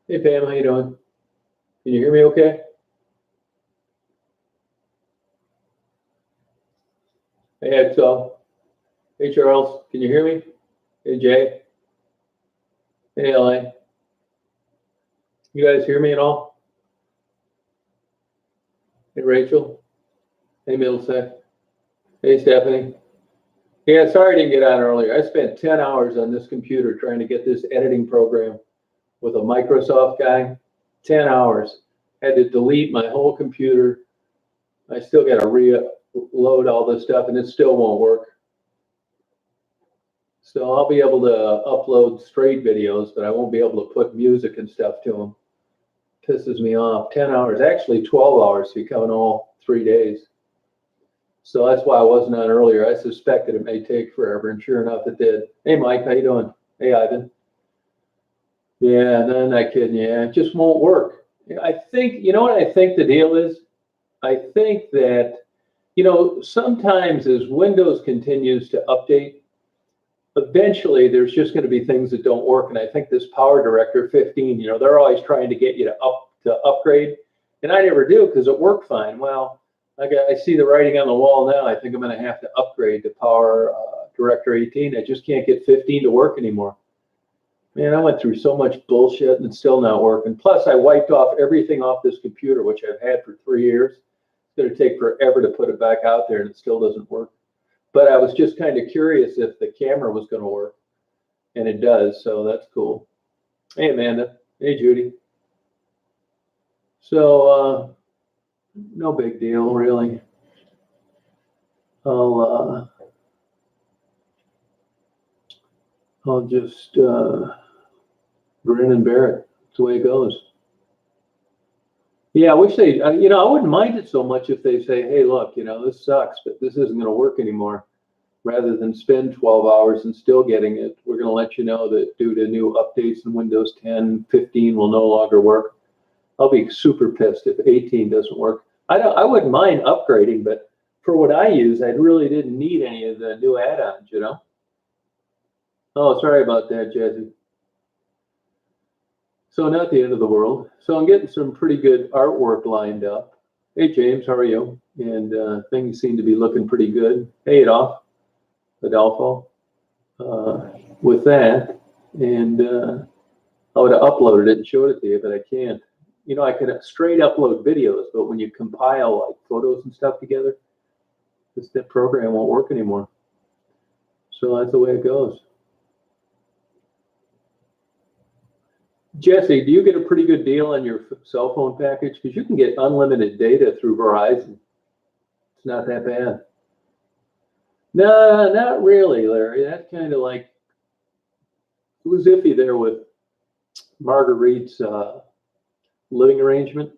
Hey Pam, how you doing? Can you hear me okay? Hey Axel. Hey Charles, can you hear me? Hey Jay. Hey LA. You guys hear me at all? Hey Rachel. Hey Middlesex. Hey Stephanie. Yeah, sorry I didn't get on earlier. I spent 10 hours on this computer trying to get this editing program with a Microsoft guy. 10 hours. Had to delete my whole computer. I still got to reload all this stuff and it still won't work. So I'll be able to upload straight videos, but I won't be able to put music and stuff to them. Pisses me off. 10 hours, actually 12 hours if you count all 3 days. So that's why I wasn't on earlier. I suspected it may take forever, and sure enough, it did. Hey, Mike, how you doing? Hey, Ivan. Yeah, no, I'm not kidding you. It just won't work. I think, you know what I think the deal is? I think that, sometimes as Windows continues to update, eventually there's just going to be things that don't work. And I think this Power Director 15, they're always trying to get you to upgrade, and I never do because it worked fine. Well, I see the writing on the wall now. I think I'm going to have to upgrade to Power Director 18. I just can't get 15 to work anymore. Man, I went through so much bullshit and it's still not working. Plus, I wiped off everything off this computer, which I've had for 3 years. It's going to take forever to put it back out there, and it still doesn't work. But I was just kind of curious if the camera was going to work, and it does, so that's cool. Hey, Amanda. Hey, Judy. So, no big deal, really. I'll just grin and bear it. That's the way it goes. Yeah, I wish they, I wouldn't mind it so much if they say, hey, look, this sucks, but this isn't going to work anymore. Rather than spend 12 hours and still getting it, we're going to let you know that due to new updates in Windows 10, 15 will no longer work. I'll be super pissed if 18 doesn't work. I wouldn't mind upgrading, but for what I use, I really didn't need any of the new add-ons, Oh, sorry about that, Jesse. So not the end of the world. So I'm getting some pretty good artwork lined up. Hey, James, how are you? And things seem to be looking pretty good. Hey, Adolfo. With that, and I would have uploaded it and showed it to you, but I can't. I could straight upload videos, but when you compile like photos and stuff together, that program won't work anymore. So that's the way it goes. Jesse, do you get a pretty good deal on your cell phone package? Because you can get unlimited data through Verizon. It's not that bad. No, not really, Larry. That's kind of like, it was iffy there with Marguerite's living arrangement.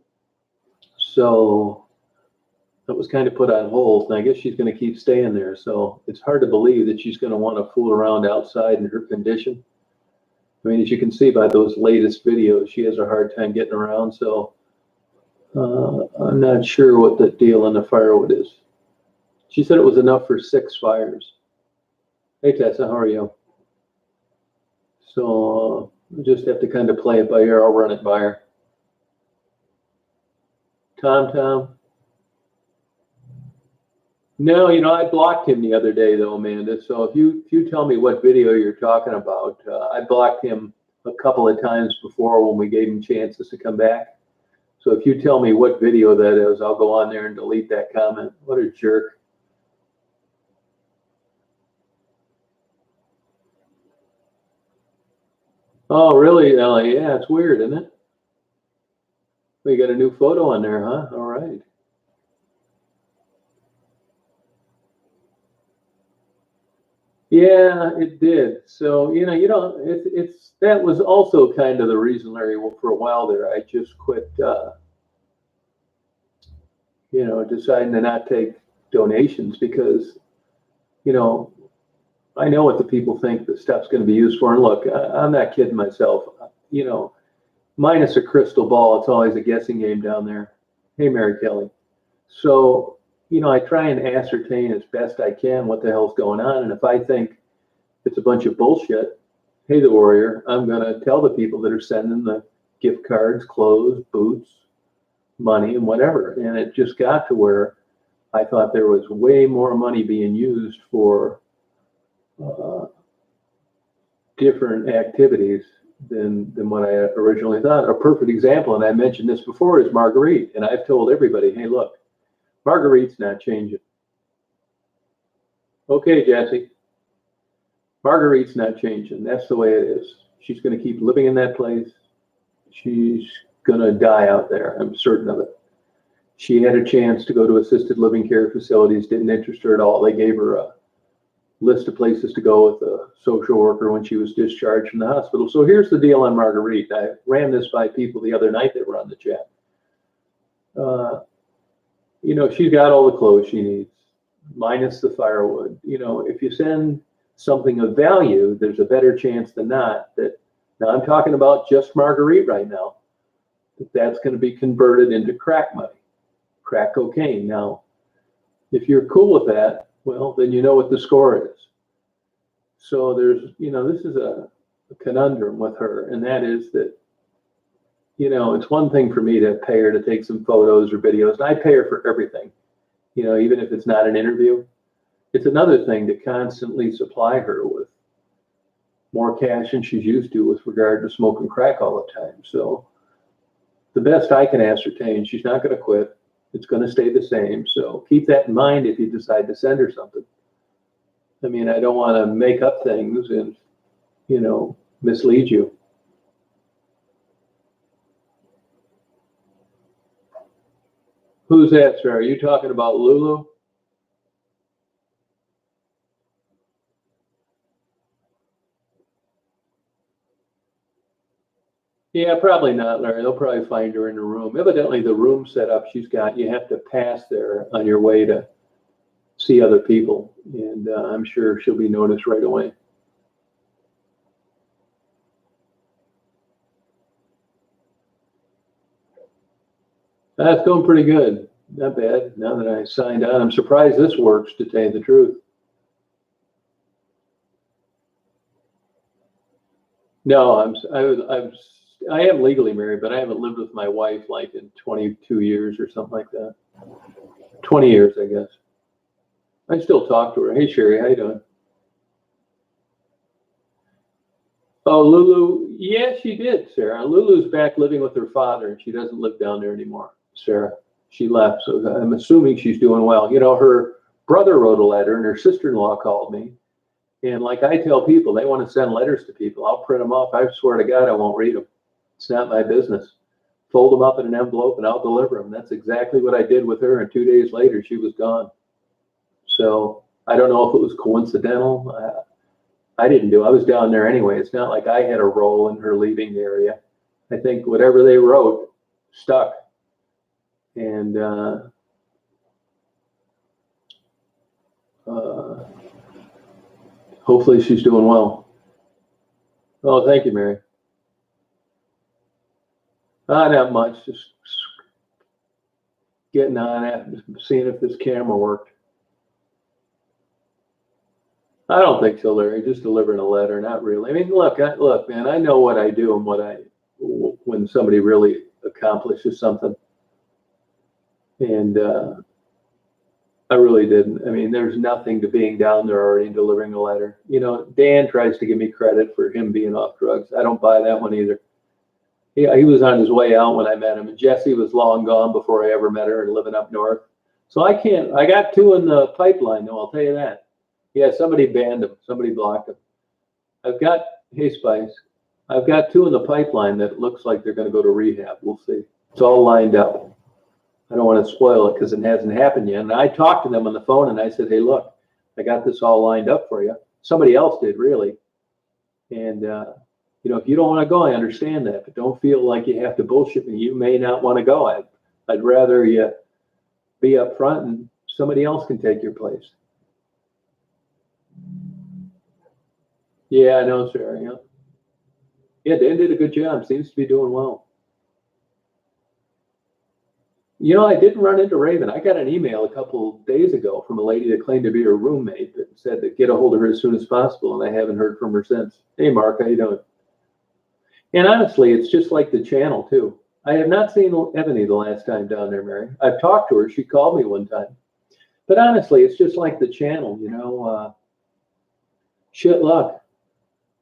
So that was kind of put on hold, and I guess she's going to keep staying there. So it's hard to believe that she's going to want to fool around outside in her condition. I mean, as you can see by those latest videos, she has a hard time getting around. So I'm not sure what the deal on the firewood is. She said it was enough for 6 fires. Hey, Tessa, how are you? So I just have to kind of play it by ear. I'll run it by her. Tom. No, I blocked him the other day, though, Amanda. So if you tell me what video you're talking about, I blocked him a couple of times before when we gave him chances to come back. So if you tell me what video that is, I'll go on there and delete that comment. What a jerk. Oh, really, Ellie? Yeah, it's weird, isn't it? We got a new photo on there, huh? All right. Yeah, it did. So, it's that was also kind of the reason, Larry, for a while there, I just quit, deciding to not take donations because, I know what the people think the stuff's going to be used for. And look, I'm not kidding myself. Minus a crystal ball, it's always a guessing game down there. Hey, Mary Kelly. So, I try and ascertain as best I can what the hell's going on. And if I think it's a bunch of bullshit, hey, the warrior, I'm going to tell the people that are sending the gift cards, clothes, boots, money, and whatever. And it just got to where I thought there was way more money being used for different activities than what I originally thought. A perfect example, and I mentioned this before, is Marguerite. And I've told everybody, hey, look, Marguerite's not changing. Okay, Jesse. Marguerite's not changing. That's the way it is. She's going to keep living in that place. She's going to die out there. I'm certain of it. She had a chance to go to assisted living care facilities, didn't interest her at all. They gave her a list of places to go with a social worker when she was discharged from the hospital. So here's the deal on Marguerite. I ran this by people the other night that were on the chat. You know, she's got all the clothes she needs, minus the firewood. You know, if you send something of value, there's a better chance than not that, now I'm talking about just Marguerite right now, that's going to be converted into crack money, crack cocaine. Now, if you're cool with that, well, then you know what the score is. So there's, you know, this is a conundrum with her, and that is that, you know, it's one thing for me to pay her to take some photos or videos, and I pay her for everything, you know, even if it's not an interview. It's another thing to constantly supply her with more cash than she's used to with regard to smoking crack all the time. So the best I can ascertain, she's not going to quit. It's going to stay the same. So keep that in mind if you decide to send her something. I mean, I don't want to make up things and, you know, mislead you. Who's that, sir? Are you talking about Lulu? Yeah, probably not, Larry. They'll probably find her in the room. Evidently, the room setup she's got, you have to pass there on your way to see other people. And I'm sure she'll be noticed right away. That's going pretty good. Not bad. Now that I signed on, I'm surprised this works, to tell you the truth. No, I am legally married, but I haven't lived with my wife like in 22 years or something like that. 20 years, I guess. I still talk to her. Hey, Sherry, how you doing? Oh, Lulu. Yeah, she did, Sarah. Lulu's back living with her father, and she doesn't live down there anymore, Sarah. She left, so I'm assuming she's doing well. You know, her brother wrote a letter, and her sister-in-law called me. And like I tell people, they want to send letters to people. I'll print them off. I swear to God, I won't read them. It's not my business. Fold them up in an envelope and I'll deliver them. That's exactly what I did with her. And 2 days later, she was gone. So I don't know if it was coincidental. I didn't do it. I was down there anyway. It's not like I had a role in her leaving the area. I think whatever they wrote stuck. And hopefully she's doing well. Oh, thank you, Mary. Not much. Just getting on it, seeing if this camera worked. I don't think so, Larry. Just delivering a letter, not really. I mean, look, man. I know what I do and when somebody really accomplishes something, and I really didn't. I mean, there's nothing to being down there already and delivering a letter. You know, Dan tries to give me credit for him being off drugs. I don't buy that one either. He was on his way out when I met him, and Jessie was long gone before I ever met her and living up north. So I got two in the pipeline, though, I'll tell you that. Yeah, somebody banned him. Somebody blocked him. Hey, Spice, I've got two in the pipeline that looks like they're going to go to rehab. We'll see. It's all lined up. I don't want to spoil it because it hasn't happened yet. And I talked to them on the phone and I said, hey, look, I got this all lined up for you. Somebody else did, really. And, you know, if you don't want to go, I understand that. But don't feel like you have to bullshit me. You may not want to go. I'd rather you be upfront and somebody else can take your place. Yeah, I know, Sarah. Yeah, Dan did a good job. Seems to be doing well. You know, I didn't run into Raven. I got an email a couple days ago from a lady that claimed to be her roommate that said to get a hold of her as soon as possible, and I haven't heard from her since. Hey, Mark, how you doing? And honestly, it's just like the channel too. I have not seen Ebony the last time down there, Mary. I've talked to her. She called me one time. But honestly, it's just like the channel, shit luck.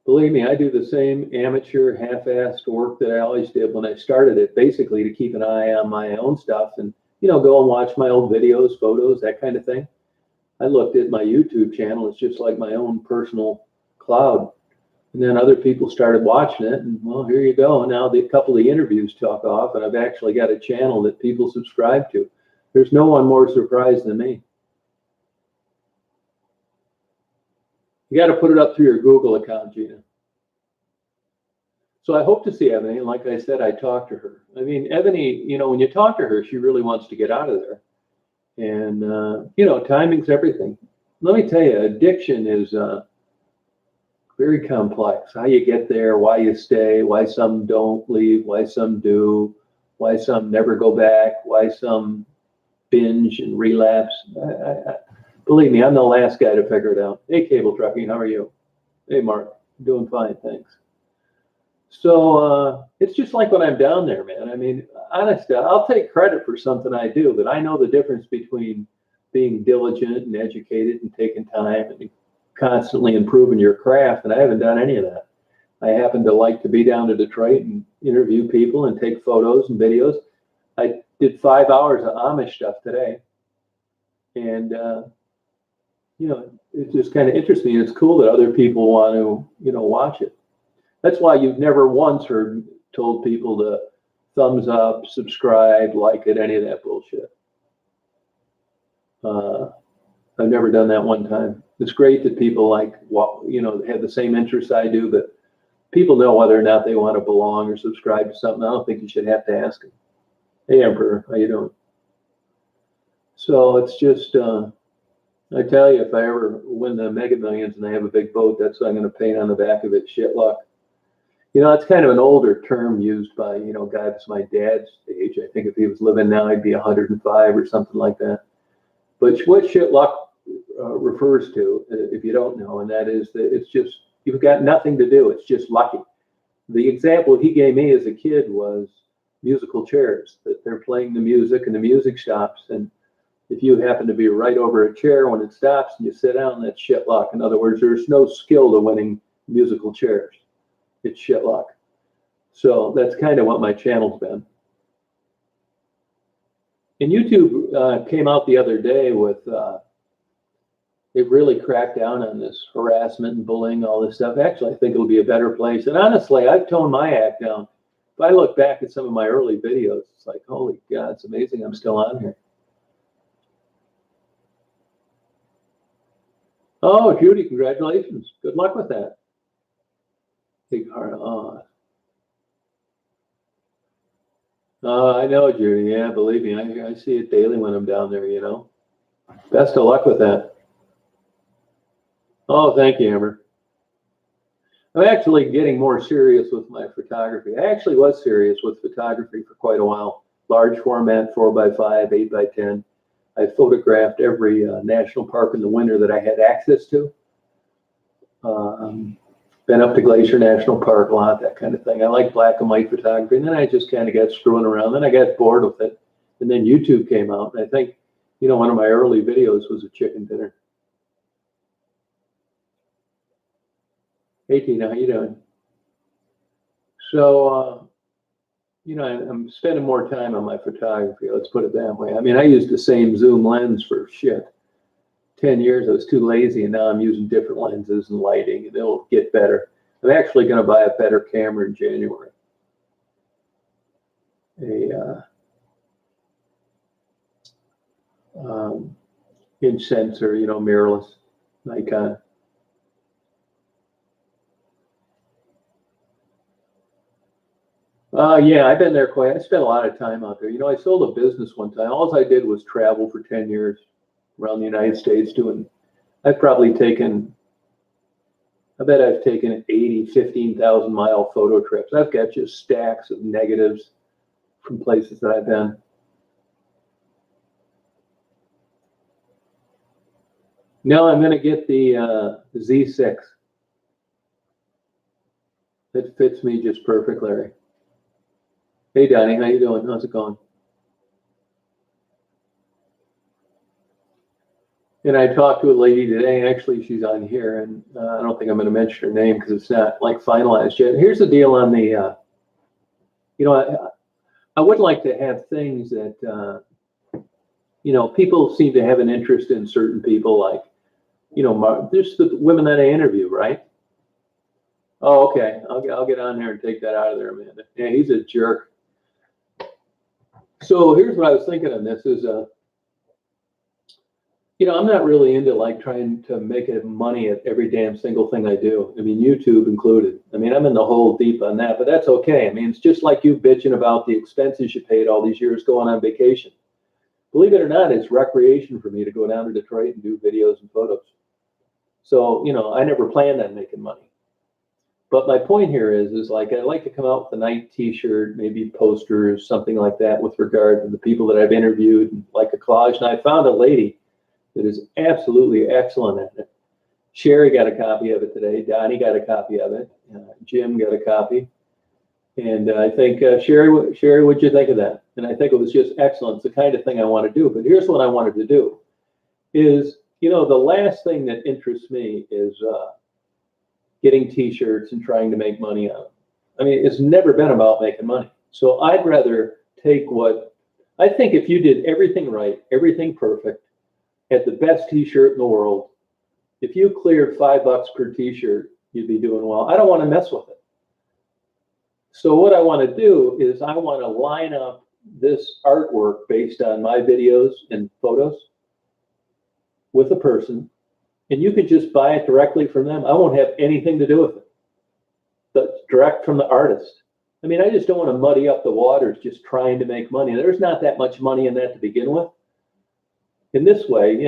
Believe me, I do the same amateur, half-assed work that I always did when I started it, basically to keep an eye on my own stuff and, go and watch my old videos, photos, that kind of thing. I looked at my YouTube channel. It's just like my own personal cloud. And then other people started watching it, and well, here you go. And now a couple of the interviews took off, and I've actually got a channel that people subscribe to. There's no one more surprised than me. You got to put it up through your Google account, Gina. So I hope to see Ebony. And like I said, I talked to her. I mean, Ebony, when you talk to her, she really wants to get out of there. And, timing's everything. Let me tell you, addiction is very complex. How you get there, why you stay, why some don't leave, why some do, why some never go back, why some binge and relapse. Believe me, I'm the last guy to figure it out. Hey, Cable Trucking, how are you? Hey, Mark, doing fine, thanks. So it's just like when I'm down there, man. I mean, honestly, I'll take credit for something I do, but I know the difference between being diligent and educated and taking time and constantly improving your craft, and I haven't done any of that. I happen to like to be down to Detroit and interview people and take photos and videos. I did 5 hours of Amish stuff today, and it just kind of interests me. It's cool that other people want to, watch it. That's why you've never once told people to thumbs up, subscribe, like it, any of that bullshit. I've never done that one time. It's great that people have the same interests I do, but people know whether or not they want to belong or subscribe to something. I don't think you should have to ask them. Hey, Emperor, how you doing? So it's just, I tell you, if I ever win the Mega Millions and I have a big boat, that's what I'm going to paint on the back of it, shit luck. It's kind of an older term used by, guys my dad's age. I think if he was living now, he'd be 105 or something like that. But what shit luck refers to, if you don't know, and that is that it's just, you've got nothing to do. It's just lucky. The example he gave me as a kid was musical chairs, that they're playing the music and the music stops. And if you happen to be right over a chair when it stops and you sit down, that's shit luck. In other words, there's no skill to winning musical chairs. It's shit luck. So that's kind of what my channel's been. And YouTube came out the other day with, they really cracked down on this harassment and bullying, all this stuff. Actually, I think it'll be a better place. And honestly, I've toned my act down. If I look back at some of my early videos, it's like, holy God, it's amazing I'm still on here. Oh, Judy, congratulations. Good luck with that. Big heart. I know, Judy. Yeah, believe me, I see it daily when I'm down there, Best of luck with that. Oh, thank you, Amber. I'm actually getting more serious with my photography. I actually was serious with photography for quite a while. Large format, 4x5, 8x10. I photographed every national park in the winter that I had access to. Been up to Glacier National Park a lot, that kind of thing. I like black and white photography, and then I just kind of got screwing around. Then I got bored with it, and then YouTube came out, and I think, one of my early videos was a chicken dinner. Hey, Tina, how you doing? So, I'm spending more time on my photography, let's put it that way. I mean, I used the same zoom lens for 10 years. I was too lazy, and now I'm using different lenses and lighting, and it'll get better. I'm actually going to buy a better camera in January. Inch sensor, mirrorless, Nikon. Yeah, I've been there I spent a lot of time out there. I sold a business one time. All I did was travel for 10 years around the United States I've probably taken, I bet I've taken 80, 15,000 mile photo trips. I've got just stacks of negatives from places that I've been. No, I'm going to get the Z6. It fits me just perfect, Larry. Hey, Donnie, how you doing? How's it going? And I talked to a lady today. Actually, she's on here, and I don't think I'm going to mention her name because it's not like finalized yet. Here's the deal on the, I would like to have things that, people seem to have an interest in certain people, like, there's the women that I interview, right? Oh, okay. I'll get on there and take that out of there, Amanda. Yeah, he's a jerk. So here's what I was thinking on this is, I'm not really into like trying to make money at every damn single thing I do. I mean, YouTube included. I mean, I'm in the hole deep on that, but that's okay. I mean, it's just like you bitching about the expenses you paid all these years going on vacation. Believe it or not, it's recreation for me to go down to Detroit and do videos and photos. So, I never planned on making money. But my point here is like, I'd like to come out with a nice t-shirt, maybe posters, something like that with regard to the people that I've interviewed, like a collage. And I found a lady that is absolutely excellent at it. Sherry got a copy of it today. Donnie got a copy of it. Jim got a copy. And I think, Sherry, what'd you think of that? And I think it was just excellent. It's the kind of thing I want to do. But here's what I wanted to do is, the last thing that interests me is getting t-shirts and trying to make money on them. I mean, it's never been about making money. So I'd rather take I think if you did everything right, everything perfect, had the best t-shirt in the world, if you cleared $5 per t-shirt, you'd be doing well. I don't want to mess with it. So what I want to do is I want to line up this artwork based on my videos and photos with a person, and you can just buy it directly from them. I won't have anything to do with it. That's direct from the artist. I mean, I just don't want to muddy up the waters just trying to make money. There's not that much money in that to begin with. In this way,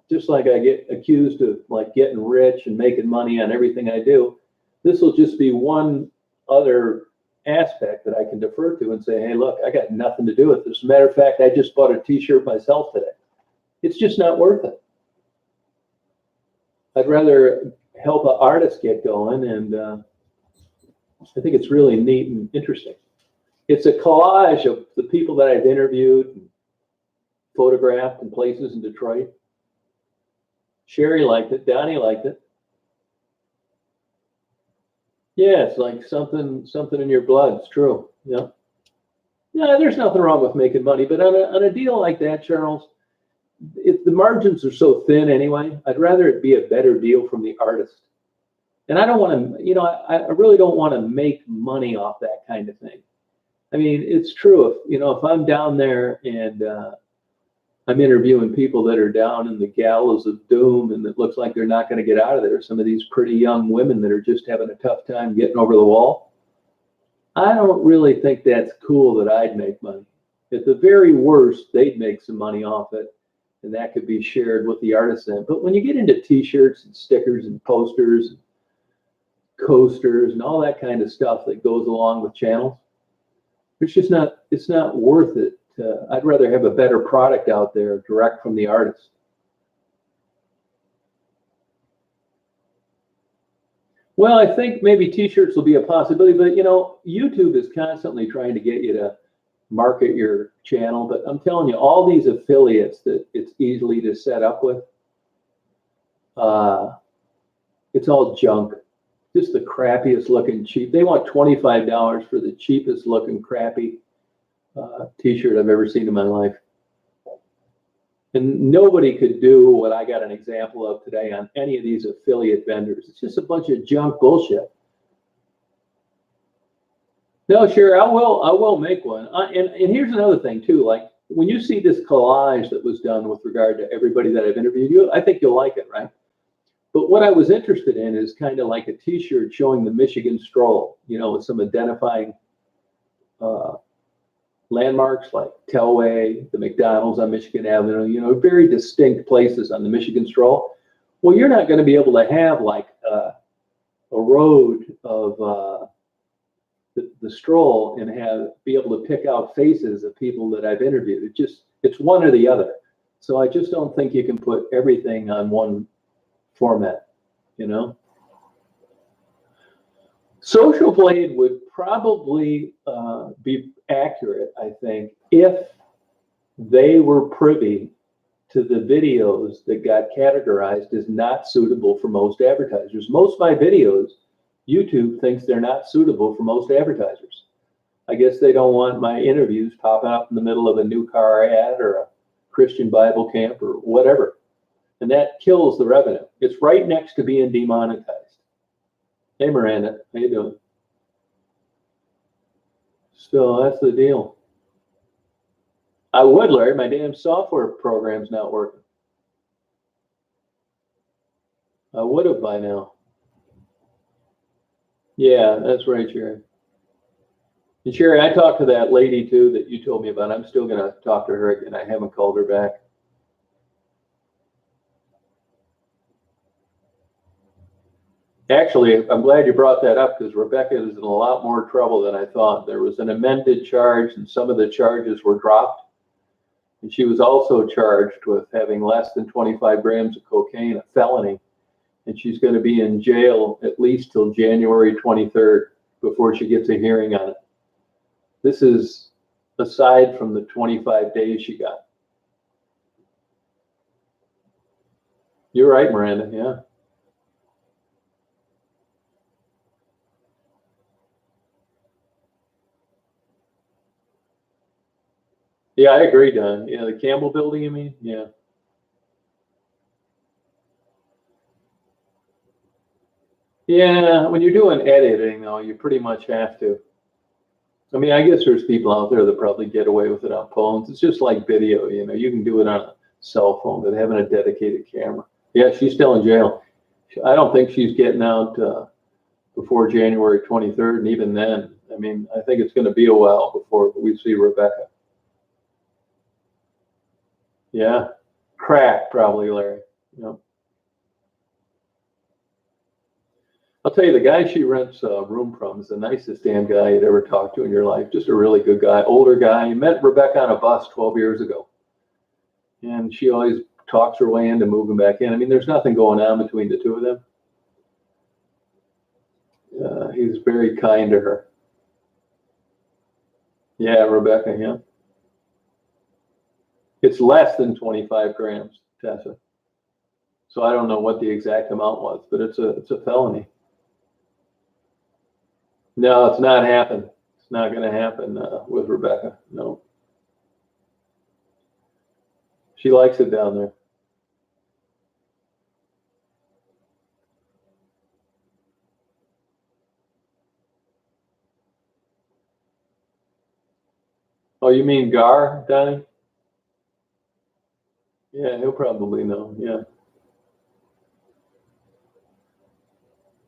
just like I get accused of like getting rich and making money on everything I do, this will just be one other aspect that I can defer to and say, hey, look, I got nothing to do with this. As a matter of fact, I just bought a t-shirt myself today. It's just not worth it. I'd rather help an artist get going, and I think it's really neat and interesting. It's a collage of the people that I've interviewed and photographed in places in Detroit. Sherry liked it. Donnie liked it. Yeah, it's like something in your blood. It's true. Yeah. Yeah, there's nothing wrong with making money, but on a deal like that, Charles, if the margins are so thin anyway, I'd rather it be a better deal from the artist. And I don't want to, I really don't want to make money off that kind of thing. I mean, it's true. If I'm down there and I'm interviewing people that are down in the gallows of doom and it looks like they're not going to get out of there, some of these pretty young women that are just having a tough time getting over the wall, I don't really think that's cool that I'd make money. At the very worst, they'd make some money off it, and that could be shared with the artisan. But when you get into t-shirts and stickers and posters and coasters and all that kind of stuff that goes along with channels, it's not worth it. I'd rather have a better product out there direct from the artist. Well, I think maybe t-shirts will be a possibility, but YouTube is constantly trying to get you to market your channel. But I'm telling you, all these affiliates that it's easily to set up with, it's all junk. Just the crappiest looking cheap. They want $25 for the cheapest looking crappy t-shirt I've ever seen in my life. And nobody could do what I got an example of today on any of these affiliate vendors. It's just a bunch of junk bullshit. No, sure, I will make one. And here's another thing too. Like when you see this collage that was done with regard to everybody that I've interviewed, I think you'll like it, right? But what I was interested in is kind of like a t-shirt showing the Michigan Stroll, with some identifying landmarks like Telway, the McDonald's on Michigan Avenue, very distinct places on the Michigan Stroll. Well, you're not going to be able to have like a road of the stroll and be able to pick out faces of people that I've interviewed. It's one or the other. So I just don't think you can put everything on one format, Social Blade would probably be accurate, I think, if they were privy to the videos that got categorized as not suitable for most advertisers. Most of my videos, YouTube thinks they're not suitable for most advertisers. I guess they don't want my interviews popping up in the middle of a new car ad or a Christian Bible camp or whatever. And that kills the revenue. It's right next to being demonetized. Hey, Miranda, how you doing? So that's the deal. I would, Larry. My damn software program's not working. I would have by now. Yeah, that's right, Sherry. And Sherry, I talked to that lady too that you told me about. I'm still going to talk to her again. I haven't called her back. Actually, I'm glad you brought that up because Rebecca is in a lot more trouble than I thought. There was an amended charge and some of the charges were dropped. And she was also charged with having less than 25 grams of cocaine, a felony. And she's going to be in jail at least till January 23rd before she gets a hearing on it. This is aside from the 25 days she got. You're right, Miranda, yeah. Yeah, I agree, Don. Yeah, the Campbell building, you mean? Yeah. Yeah, when you're doing editing, though, you pretty much have to. I mean, I guess there's people out there that probably get away with it on phones. It's just like video, you know, you can do it on a cell phone, but having a dedicated camera. Yeah, she's still in jail. I don't think she's getting out before January 23rd, and even then, I mean, I think it's going to be a while before we see Rebecca. Yeah, crack probably, Larry. You know. I'll tell you, the guy she rents a room from is the nicest damn guy you'd ever talked to in your life. Just a really good guy, older guy. You met Rebecca on a bus 12 years ago. And she always talks her way into moving back in. I mean, there's nothing going on between the two of them. He's very kind to her. Yeah, Rebecca, yeah. It's less than 25 grams, Tessa. So I don't know what the exact amount was, but it's a felony. No, it's not happened. It's not going to happen with Rebecca. No. She likes it down there. Oh, you mean Gar, Donnie? Yeah, he'll probably know. Yeah.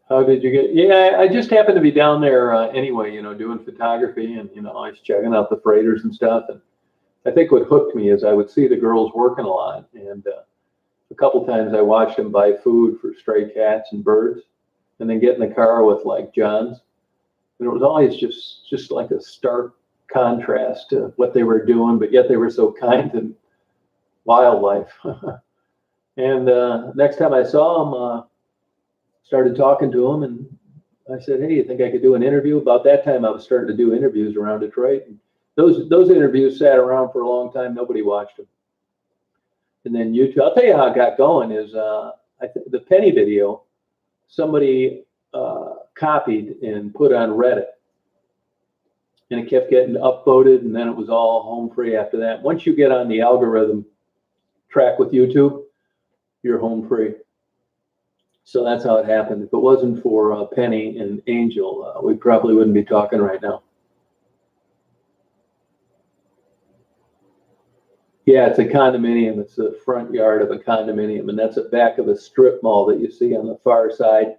How did you get? Yeah, I just happened to be down there anyway, you know, doing photography and, you know, I was checking out the freighters and stuff. And I think what hooked me is I would see the girls working a lot. And a couple times I watched them buy food for stray cats and birds and then get in the car with like John's. And it was always just like a stark contrast to what they were doing, but yet they were so kind to wildlife. And next time I saw them, started talking to him, and I said, "Hey, you think I could do an interview?" About that time, I was starting to do interviews around Detroit. And those interviews sat around for a long time. Nobody watched them. And then YouTube. I'll tell you how it got going. Is the penny video, somebody copied and put on Reddit, and it kept getting upvoted, and then it was all home free after that. Once you get on the algorithm track with YouTube, you're home free. So that's how it happened. If it wasn't for Penny and Angel, we probably wouldn't be talking right now. Yeah, it's a condominium. It's the front yard of a condominium, and that's the back of a strip mall that you see on the far side.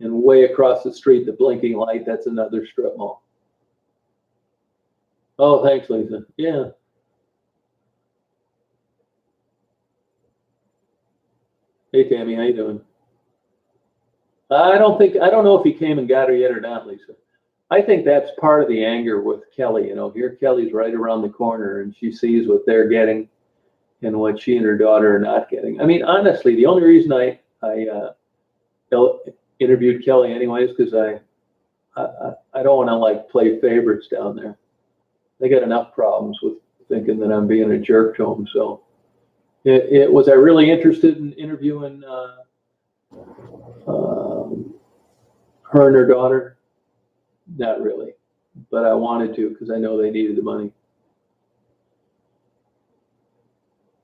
And way across the street, the blinking light, that's another strip mall. Oh, thanks, Lisa. Yeah. Hey, Tammy, how you doing? I don't know if he came and got her yet or not, Lisa. I think that's part of the anger with Kelly. You know, here Kelly's right around the corner and she sees what they're getting and what she and her daughter are not getting. I mean, honestly, the only reason I interviewed Kelly anyways, because I I don't want to like play favorites down there. They got enough problems with thinking that I'm being a jerk to them. So it was I really interested in interviewing her and her daughter? Not really, but I wanted to because I know they needed the money.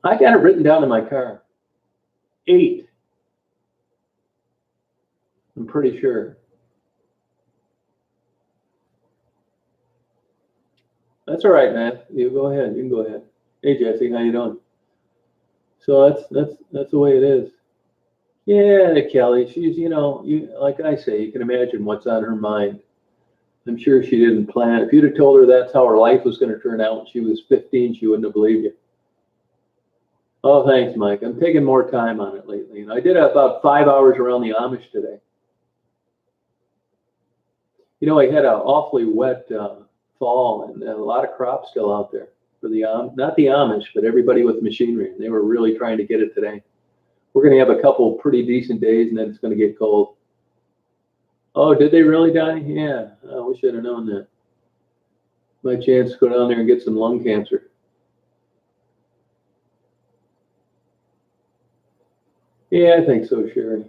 I got it written down in my car. 8. I'm pretty sure. That's all right, man. You go ahead. You can go ahead. Hey, Jesse, how you doing? So that's the way it is. Yeah, Kelly. She's you like I say, you can imagine what's on her mind. I'm sure she didn't plan. If you'd have told her that's how her life was going to turn out when she was 15, she wouldn't have believed you. Oh, thanks, Mike. I'm taking more time on it lately. I did about 5 hours around the Amish today. I had an awfully wet fall and a lot of crops still out there for the not the Amish, but everybody with machinery. They were really trying to get it today. We're going to have a couple pretty decent days, and then it's going to get cold. Oh, did they really die? Yeah, I wish I'd have known that. My chance to go down there and get some lung cancer. Yeah, I think so, Sherry.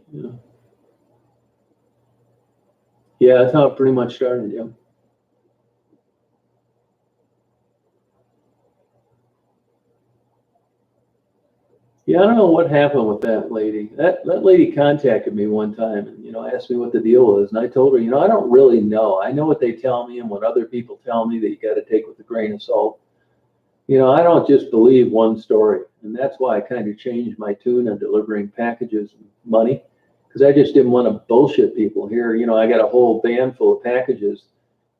Yeah, that's how it pretty much started, yeah. Yeah, I don't know what happened with that lady. That lady contacted me one time and asked me what the deal was, and I told her, I don't really know. I know what they tell me and what other people tell me that you got to take with a grain of salt. I don't just believe one story, and that's why I kind of changed my tune on delivering packages and money, because I just didn't want to bullshit people here. I got a whole van full of packages,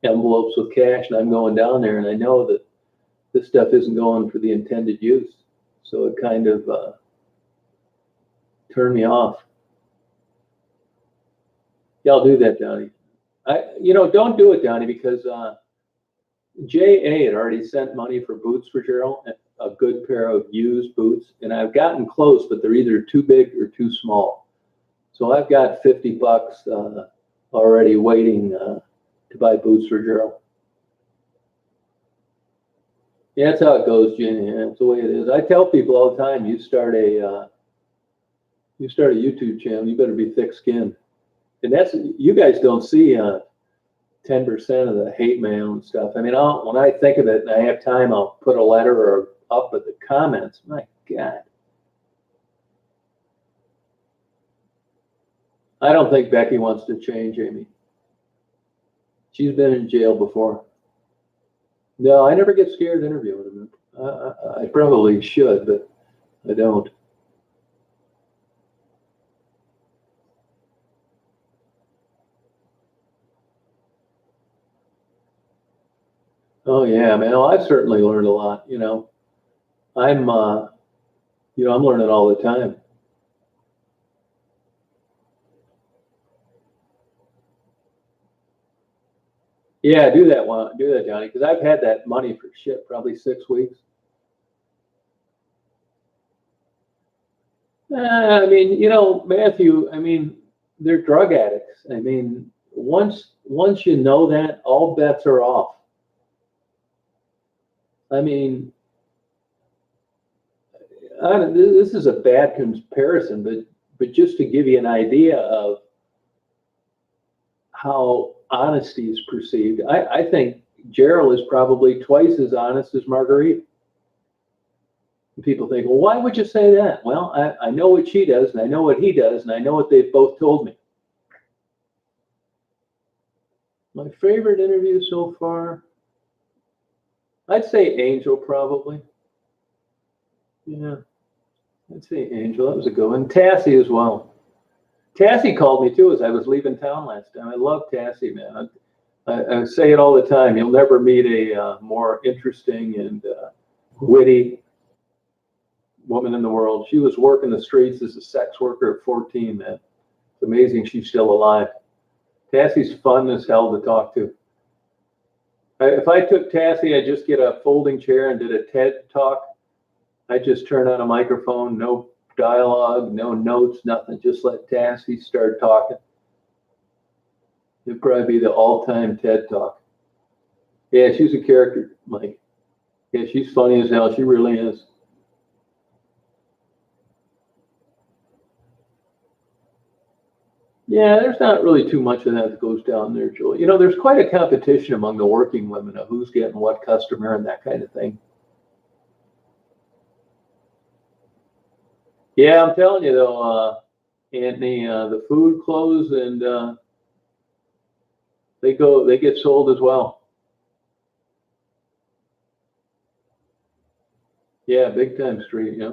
envelopes with cash, and I'm going down there, and I know that this stuff isn't going for the intended use. So it kind of turned me off. Yeah, I'll do that, Donnie. Don't do it, Donnie, because JA had already sent money for boots for Gerald, a good pair of used boots, and I've gotten close, but they're either too big or too small. So I've got $50 already waiting to buy boots for Gerald. Yeah, that's how it goes, Jenny. Yeah, that's the way it is. I tell people all the time, you start a YouTube channel, you better be thick-skinned. And that's, you guys don't see 10% of the hate mail and stuff. I mean, when I think of it and I have time, I'll put a letter or up at the comments. My God. I don't think Becky wants to change, Amy. She's been in jail before. No, I never get scared interviewing them. I probably should, but I don't. Oh yeah, man. Well, I've certainly learned a lot. I'm I'm learning all the time. Yeah, do that, Johnny, because I've had that money for shit probably 6 weeks. I mean, Matthew. I mean, they're drug addicts. I mean, once you know that, all bets are off. I mean, this is a bad comparison, but just to give you an idea of how honesty is perceived, I think Gerald is probably twice as honest as Marguerite. And people think, well, why would you say that? Well, I know what she does, and I know what he does, and I know what they've both told me. My favorite interview so far, I'd say Angel probably. Yeah, I'd say Angel. That was a good one. Tassie as well. Tassie called me too as I was leaving town last time. I love Tassie, man. I say it all the time. You'll never meet a more interesting and witty woman in the world. She was working the streets as a sex worker at 14, man. It's amazing she's still alive. Tassie's fun as hell to talk to. If I took Tassie, I'd just get a folding chair and did a TED talk. I'd just turn on a microphone, no dialogue, no notes, nothing. Just let Tassie start talking. It'd probably be the all-time TED Talk. Yeah, she's a character, Mike. Yeah, she's funny as hell. She really is. Yeah, there's not really too much of that goes down there, Julie. You know, there's quite a competition among the working women of who's getting what customer and that kind of thing. Yeah, I'm telling you though, Anthony, the food, clothes, and they get sold as well. Yeah, big time street, yeah.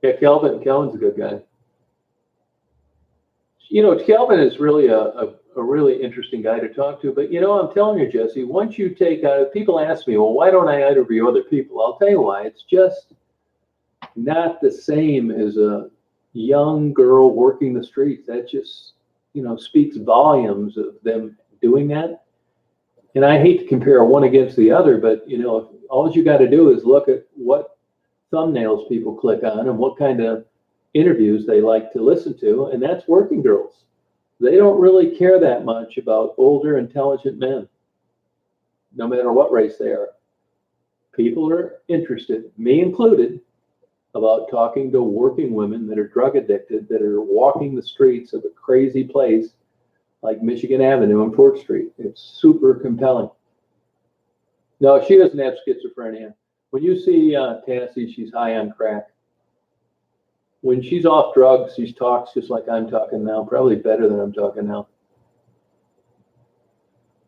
Yeah, Kelvin's a good guy. You know, Kelvin is really a really interesting guy to talk to. But you know, I'm telling you, Jesse, once you take out, people ask me, well, why don't I interview other people? I'll tell you why. It's just not the same as a young girl working the streets. That just, you know, speaks volumes of them doing that. And I hate to compare one against the other, but you know, all you got to do is look at what thumbnails people click on and what kind of interviews they like to listen to, and that's working girls. They don't really care that much about older, intelligent men, no matter what race they are. People are interested, me included, about talking to working women that are drug addicted, that are walking the streets of a crazy place like Michigan Avenue and 4th Street. It's super compelling. No, she doesn't have schizophrenia. When you see Tassie, she's high on crack. When she's off drugs, she talks just like I'm talking now, probably better than I'm talking now.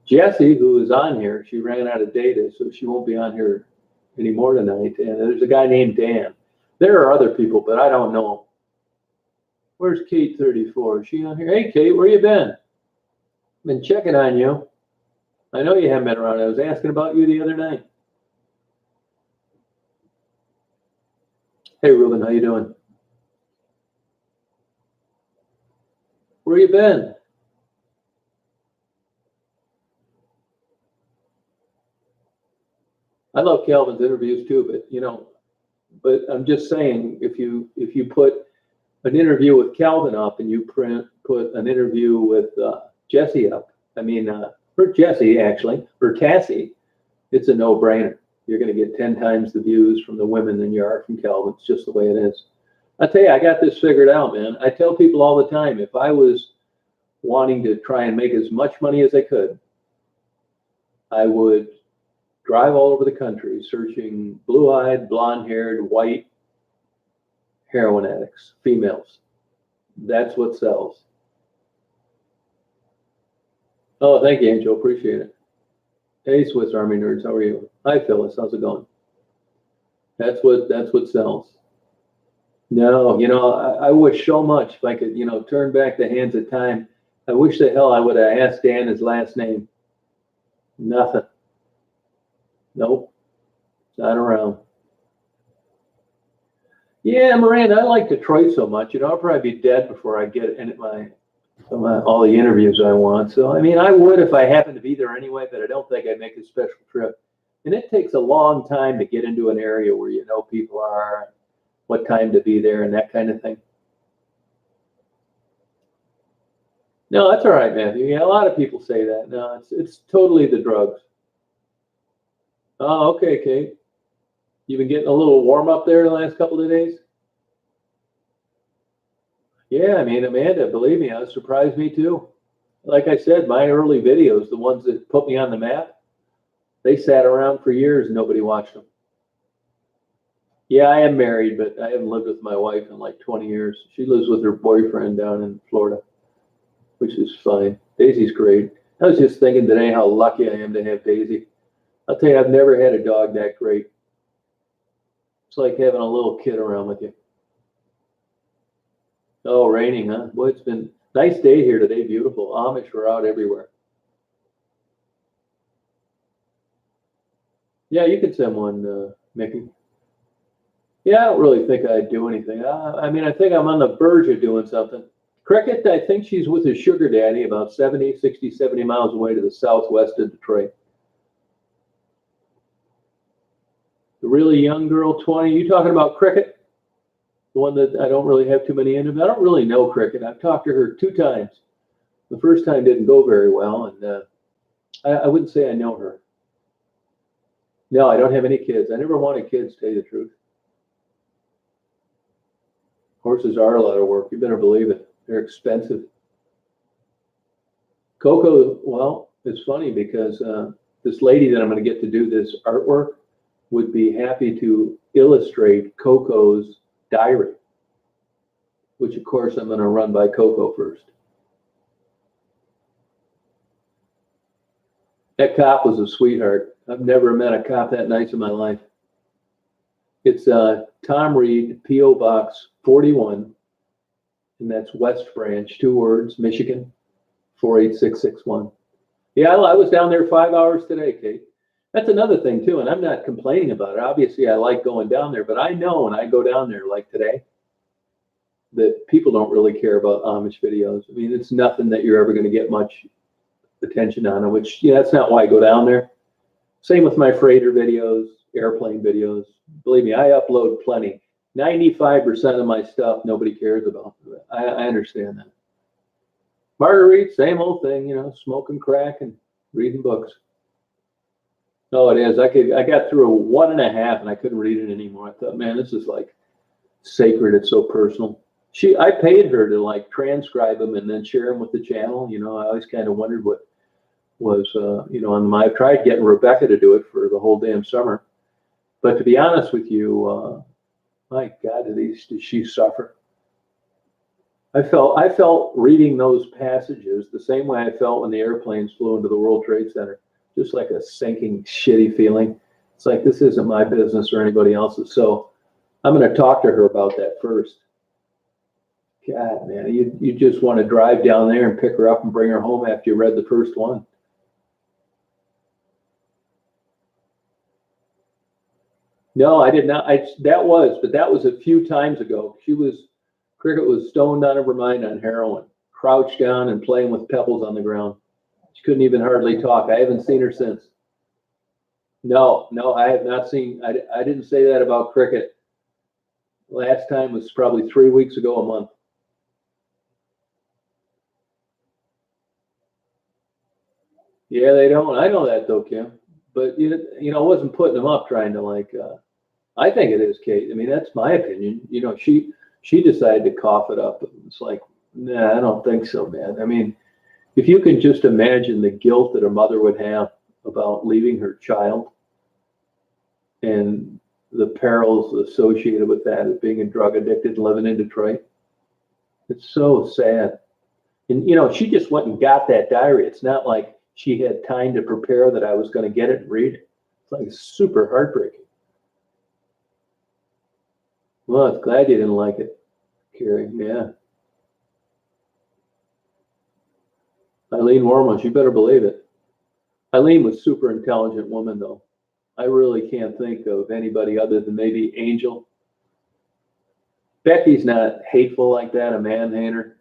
Jessie, who is on here, she ran out of data, so she won't be on here anymore tonight. And there's a guy named Dan. There are other people, but I don't know. Where's Kate 34? Is she on here? Hey, Kate, where you been? Been checking on you. I know you haven't been around. I was asking about you the other night. Hey, Ruben, how you doing? Where you been? I love Calvin's interviews too, but you know, but I'm just saying, if you put an interview with Calvin up and you put an interview with Jesse up, I mean, for Jesse actually, for Tassie, it's a no-brainer. You're going to get 10 times the views from the women than you are from Calvin. It's just the way it is. I tell you, I got this figured out, man. I tell people all the time, if I was wanting to try and make as much money as I could, I would drive all over the country searching blue-eyed, blonde-haired, white heroin addicts, females. That's what sells. Oh, thank you, Angel. Appreciate it. Hey, Swiss Army nerds, how are you? Hi, Phyllis. How's it going? That's what sells. No, you know, I wish so much if I could, you know, turn back the hands of time. I wish the hell I would have asked Dan his last name. Nothing. Nope. Not around. Yeah, Miranda, I like Detroit so much. You know, I'll probably be dead before I get in all the interviews I want. So, I mean, I would if I happened to be there anyway, but I don't think I'd make a special trip. And it takes a long time to get into an area where you know people are, what time to be there, and that kind of thing. No, that's all right, Matthew. Yeah, a lot of people say that. No, it's totally the drugs. Oh, okay, Kate. You've been getting a little warm up there the last couple of days? Yeah, I mean, Amanda, believe me, it surprised me too. Like I said, my early videos, the ones that put me on the map, they sat around for years and nobody watched them. Yeah, I am married, but I haven't lived with my wife in like 20 years. She lives with her boyfriend down in Florida, which is fine. Daisy's great. I was just thinking today how lucky I am to have Daisy. I'll tell you, I've never had a dog that great. It's like having a little kid around with you. Oh, raining, huh? Boy, it's been a nice day here today. Beautiful. Amish are out everywhere. Yeah, you could send one, Mickey. Yeah, I don't really think I'd do anything. I mean, I think I'm on the verge of doing something. Cricket, I think she's with her sugar daddy about 70 miles away to the southwest of Detroit. The really young girl, 20. You talking about Cricket? The one that I don't really have too many into. I don't really know Cricket. I've talked to her 2 times. The first time didn't go very well, and I wouldn't say I know her. No, I don't have any kids. I never wanted kids, to tell you the truth. Horses are a lot of work. You better believe it. They're expensive. Coco, well, it's funny because this lady that I'm going to get to do this artwork would be happy to illustrate Coco's diary, which of course I'm going to run by Coco first. That cop was a sweetheart. I've never met a cop that nice in my life. It's Tom Reed, P.O. Box 41, and that's West Branch, 2 words, Michigan, 48661. Yeah, I was down there 5 hours today, Kate. That's another thing too, and I'm not complaining about it. Obviously, I like going down there, but I know when I go down there, like today, that people don't really care about Amish videos. I mean, it's nothing that you're ever going to get much attention on, which, yeah, that's not why I go down there. Same with my freighter videos, airplane videos. Believe me, I upload plenty. 95% of my stuff nobody cares about. I understand that. Marguerite, same old thing, you know, smoking crack and reading books. No, it is. I got through 1.5 and I couldn't read it anymore. I thought, man, this is like sacred. It's so personal. I paid her to like transcribe them and then share them with the channel. You know, I always kind of wondered what was, you know, I've tried getting Rebecca to do it for the whole damn summer. But to be honest with you, my God, did she suffer? I felt reading those passages the same way I felt when the airplanes flew into the World Trade Center, just like a sinking, shitty feeling. It's like, this isn't my business or anybody else's. So I'm going to talk to her about that first. God, man, you just want to drive down there and pick her up and bring her home after you read the first one. No, I did not. That was a few times ago. Cricket was stoned out of her mind on heroin, crouched down and playing with pebbles on the ground. She couldn't even hardly talk. I haven't seen her since. No, I have not seen. I didn't say that about Cricket. Last time was probably 3 weeks ago, a month. Yeah, they don't. I know that though, Kim. But you know, I wasn't putting them up trying to like. I think it is, Kate. I mean, that's my opinion. You know, she decided to cough it up. It's like, nah, I don't think so, man. I mean, if you can just imagine the guilt that a mother would have about leaving her child and the perils associated with that of being a drug addicted and living in Detroit, it's so sad. And, you know, she just went and got that diary. It's not like she had time to prepare that I was going to get it and read it. It's like super heartbreaking. Well, I'm glad you didn't like it, Carrie. Yeah. Eileen Wormans, you better believe it. Eileen was a super intelligent woman, though. I really can't think of anybody other than maybe Angel. Becky's not hateful like that, a man hater.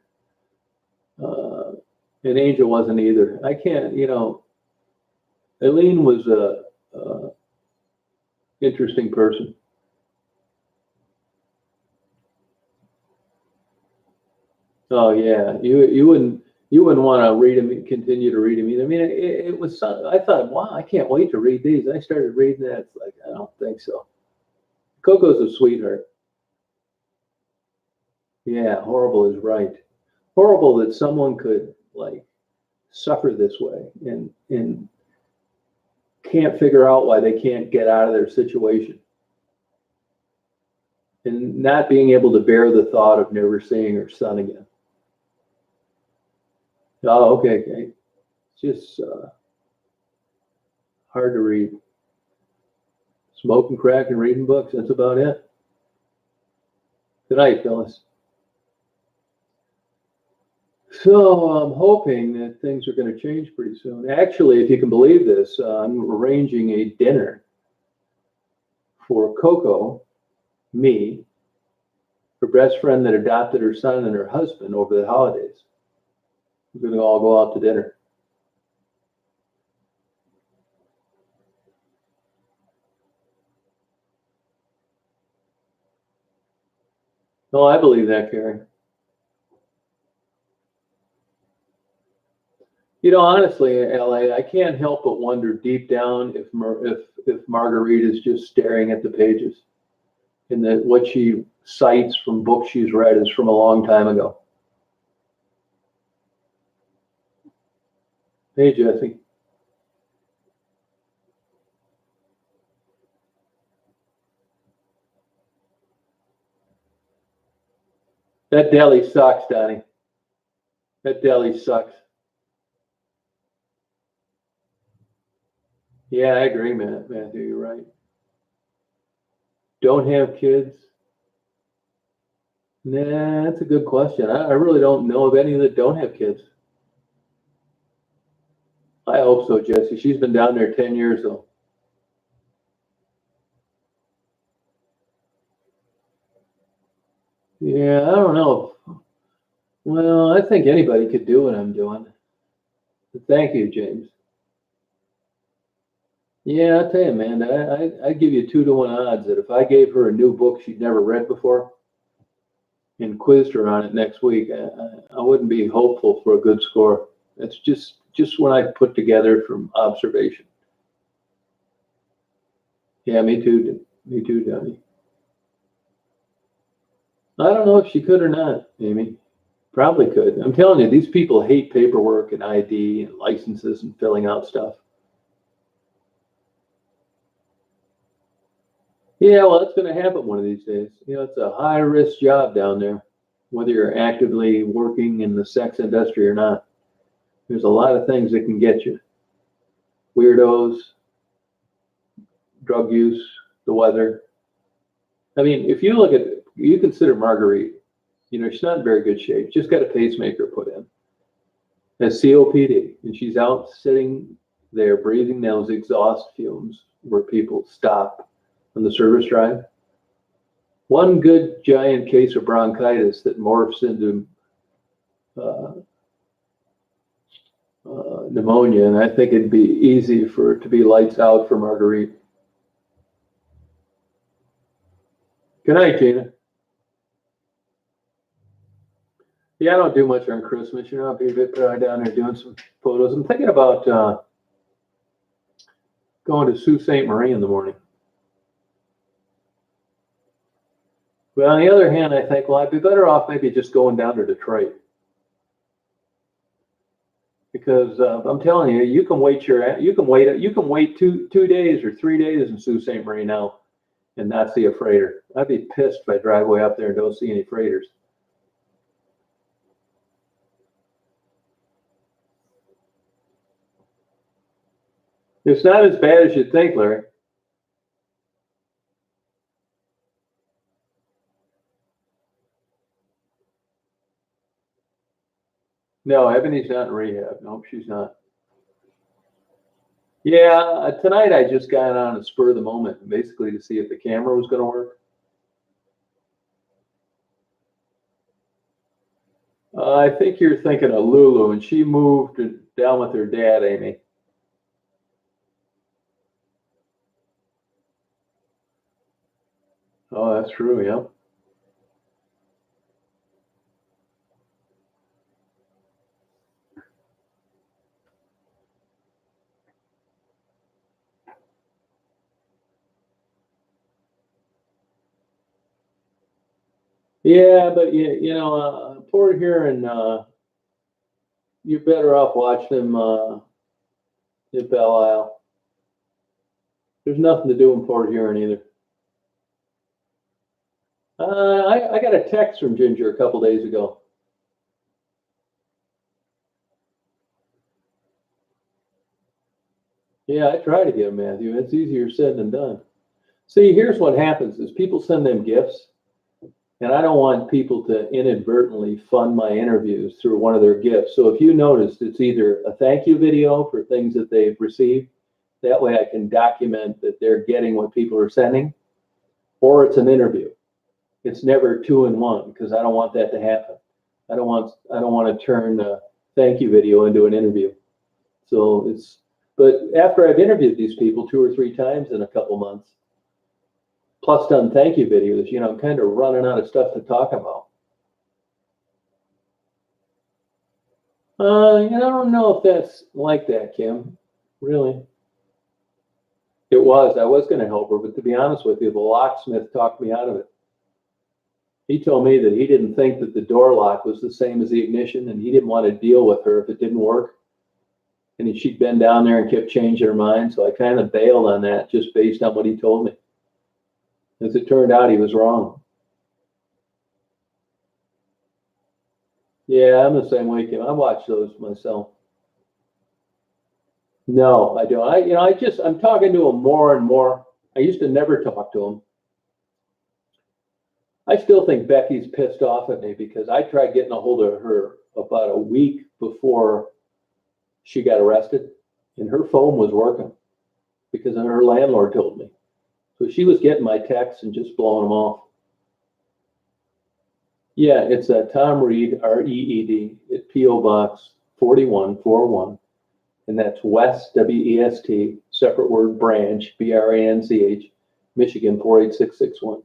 And Angel wasn't either. I can't, you know, Eileen was a interesting person. Oh yeah, you wouldn't want to read them, continue to read them either. I mean, it was. I thought, wow, I can't wait to read these. I started reading that. It's like, I don't think so. Coco's a sweetheart. Yeah, horrible is right. Horrible that someone could like suffer this way and can't figure out why they can't get out of their situation and not being able to bear the thought of never seeing her son again. Oh, okay, okay. Just hard to read. Smoking crack and reading books. That's about it. Good night, Phyllis. So I'm hoping that things are going to change pretty soon. Actually, if you can believe this, I'm arranging a dinner for Coco, me, her best friend that adopted her son and her husband over the holidays. We're going to all go out to dinner. No, I believe that, Carrie. You know, honestly, LA, I can't help but wonder deep down if Marguerite is just staring at the pages, and that what she cites from books she's read is from a long time ago. Hey, Jesse. That deli sucks, Donnie. That deli sucks. Yeah, I agree, Matthew. You're right. Don't have kids? Nah, that's a good question. I really don't know of any that don't have kids. I hope so, Jesse. She's been down there 10 years, though. Yeah, I don't know. Well, I think anybody could do what I'm doing. Thank you, James. Yeah, I tell you, man, I'd give you 2 to 1 odds that if I gave her a new book she'd never read before and quizzed her on it next week, I wouldn't be hopeful for a good score. That's just what I put together from observation. Yeah, me too. Me too, Donnie. I don't know if she could or not, Amy. Probably could. I'm telling you, these people hate paperwork and ID and licenses and filling out stuff. Yeah, well, that's going to happen one of these days. You know, it's a high risk job down there, whether you're actively working in the sex industry or not. There's a lot of things that can get you: weirdos, drug use, the weather. I mean, if you look at, you consider Marguerite, you know, she's not in very good shape. Just got a pacemaker put in, has COPD, and she's out sitting there breathing those exhaust fumes where people stop on the service drive. One good giant case of bronchitis that morphs into uh, pneumonia, and I think it'd be easy for it to be lights out for Marguerite. Good night, Gina. Yeah, I don't do much on Christmas. You know, I'll be a bit down there doing some photos. I'm thinking about going to Sault Ste. Marie in the morning. But on the other hand, I think, well, I'd be better off maybe just going down to Detroit. Because I'm telling you, you can wait 2 days or 3 days in Sault Ste. Marie now and not see a freighter. I'd be pissed if I drive way up there and don't see any freighters. It's not as bad as you'd think, Larry. No, Ebony's not in rehab. Nope, she's not. Yeah, tonight I just got on a spur of the moment, basically to see if the camera was going to work. I think you're thinking of Lulu, and she moved down with her dad, Amy. Oh, that's true. Yeah. Yeah, but you know, Port Huron, you're better off watching them at Belle Isle. There's nothing to do in Port Huron either. I got a text from Ginger a couple days ago. Yeah, I try to get them, Matthew. It's easier said than done. See, here's what happens: is people send them gifts, and I don't want people to inadvertently fund my interviews through one of their gifts. So if you noticed, it's either a thank you video for things that they've received. That way I can document that they're getting what people are sending, or it's an interview. It's never 2 in 1 because I don't want that to happen. I don't want to turn a thank you video into an interview. So but after I've interviewed these people 2 or 3 times in a couple months, plus done thank you videos, you know, I'm kind of running out of stuff to talk about. I don't know if that's like that, Kim. Really. It was. I was going to help her, but to be honest with you, the locksmith talked me out of it. He told me that he didn't think that the door lock was the same as the ignition, and he didn't want to deal with her if it didn't work. And she'd been down there and kept changing her mind, so I kind of bailed on that just based on what he told me. As it turned out, he was wrong. Yeah, I'm the same way, Kim. I watch those myself. No, I don't. I'm talking to him more and more. I used to never talk to him. I still think Becky's pissed off at me because I tried getting a hold of her about a week before she got arrested, and her phone was working because her landlord told me. So she was getting my texts and just blowing them off. Yeah, it's Tom Reed, Reed, at P.O. Box 4141, and that's West, West, separate word, Branch, Branch, Michigan 48661.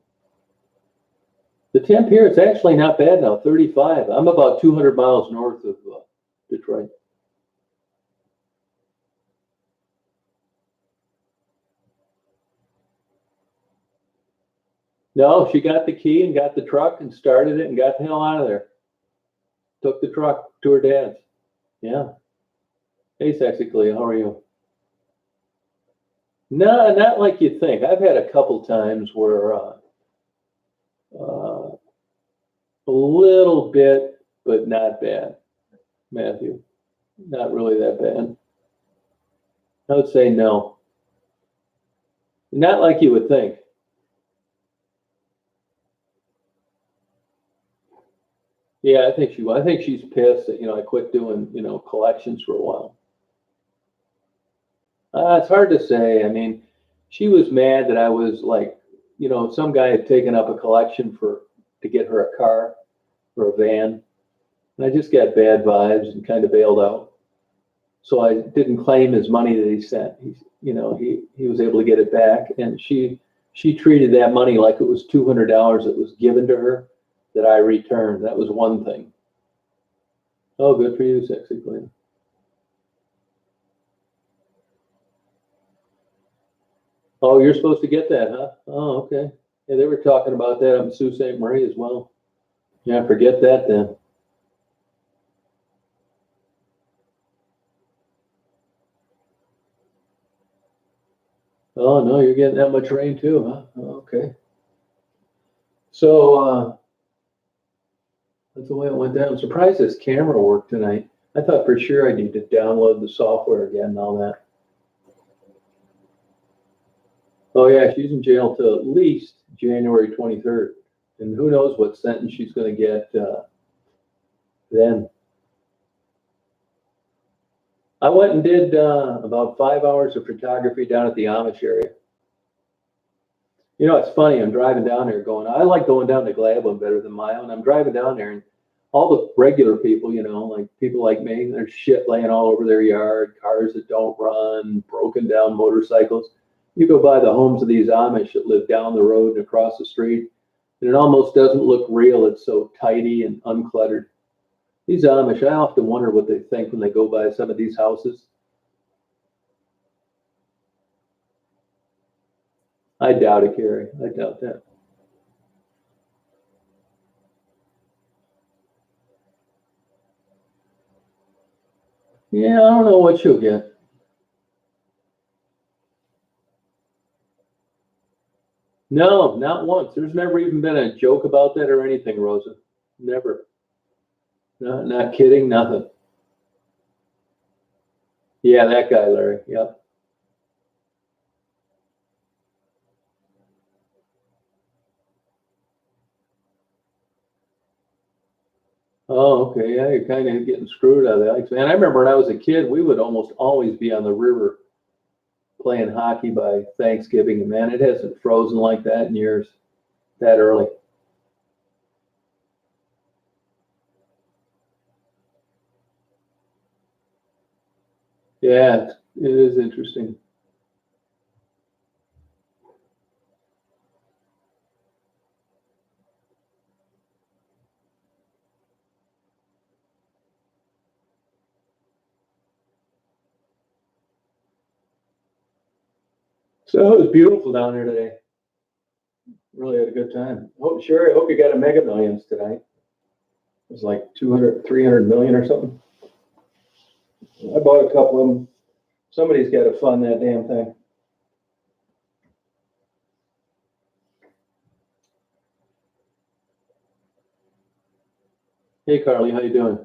The temp here is actually not bad now, 35. I'm about 200 miles north of Detroit. No, she got the key and got the truck and started it and got the hell out of there. Took the truck to her dad's. Yeah. Hey, Sexy Clea, how are you? No, not like you think. I've had a couple times where a little bit, but not bad, Matthew. Not really that bad. I would say no. Not like you would think. Yeah, I think she's pissed that, I quit doing, collections for a while. It's hard to say. I mean, she was mad that I was like, some guy had taken up a collection to get her a car or a van. And I just got bad vibes and kind of bailed out. So I didn't claim his money that he sent. He was able to get it back, and she treated that money like it was $200 that was given to her that I returned. That was one thing. Oh, good for you, Sexy Clean. Oh, you're supposed to get that, huh? Oh, okay. Yeah, they were talking about that on Sault Ste. Marie as well. Yeah, forget that then. Oh no, you're getting that much rain too, huh? Oh, okay. So that's the way it went down. I'm surprised this camera worked tonight. I thought for sure I need to download the software again and all that. Oh yeah, she's in jail till at least January 23rd, and who knows what sentence she's going to get then. I went and did about 5 hours of photography down at the Amish area. It's funny. I'm driving down there going, I like going down to Gladwin better than Mile. And I'm driving down there, and all the regular people, like people like me, there's shit laying all over their yard, cars that don't run, broken down motorcycles. You go by the homes of these Amish that live down the road and across the street, and it almost doesn't look real. It's so tidy and uncluttered. These Amish, I often wonder what they think when they go by some of these houses. I doubt it, Gary. I doubt that. Yeah, I don't know what she'll get. No, not once. There's never even been a joke about that or anything, Rosa. Never. Not kidding, nothing. Yeah, that guy, Larry. Yep. Oh, okay. Yeah, you're kind of getting screwed out of that. Man, I remember when I was a kid, we would almost always be on the river playing hockey by Thanksgiving. And man, it hasn't frozen like that in years, that early. Yeah, it is interesting. So it was beautiful down there today. Really had a good time. Oh, sure. I hope you got a Mega Millions tonight. It was like 200, 300 million or something. I bought a couple of them. Somebody's got to fund that damn thing. Hey, Carly, how you doing?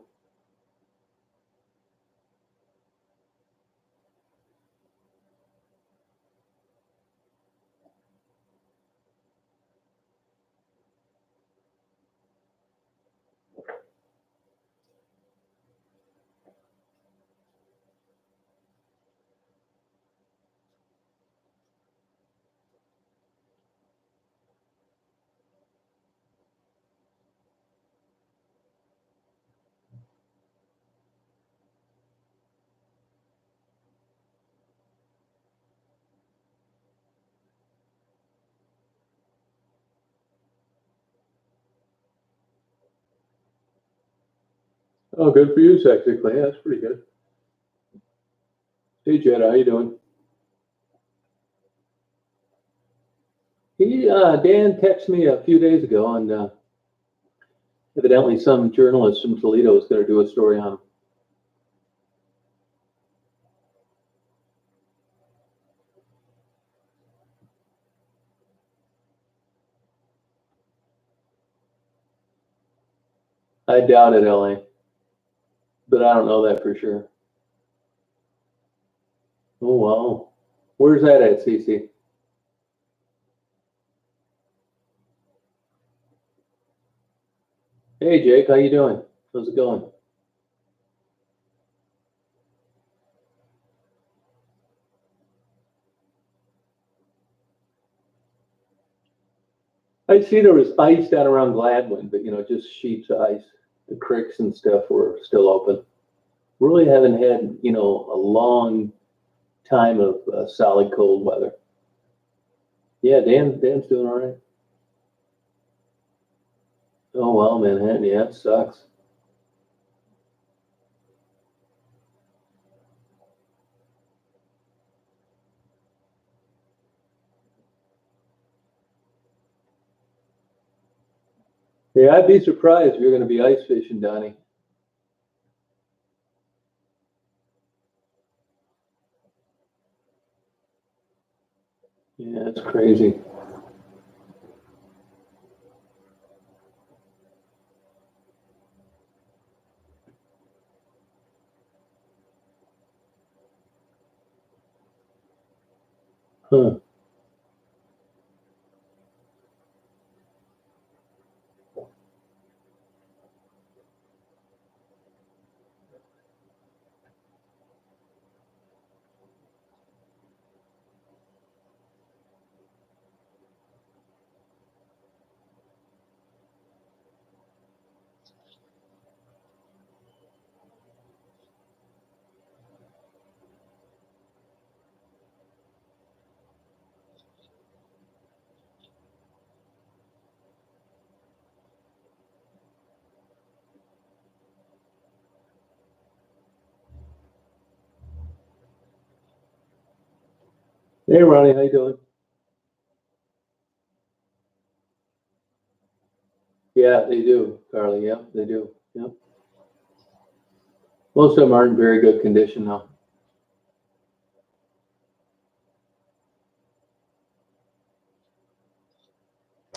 Oh, good for you, technically. Yeah, that's pretty good. Hey, Jed, how you doing? Dan texted me a few days ago, and evidently some journalist from Toledo is going to do a story on him. I doubt it, LA, but I don't know that for sure. Oh, wow. Where's that at, CC? Hey, Jake, how you doing? How's it going? I see there was ice down around Gladwin, but just sheets of ice. The creeks and stuff were still open. Really haven't had, a long time of solid cold weather. Yeah, Dan's doing all right. Oh well, Manhattan, yeah, it sucks. Yeah, I'd be surprised if you're going to be ice fishing, Donnie. Yeah, it's crazy. Huh. Hey, Ronnie, how you doing? Yeah, they do, Carly. Yeah, they do. Yeah. Most of them aren't in very good condition, though.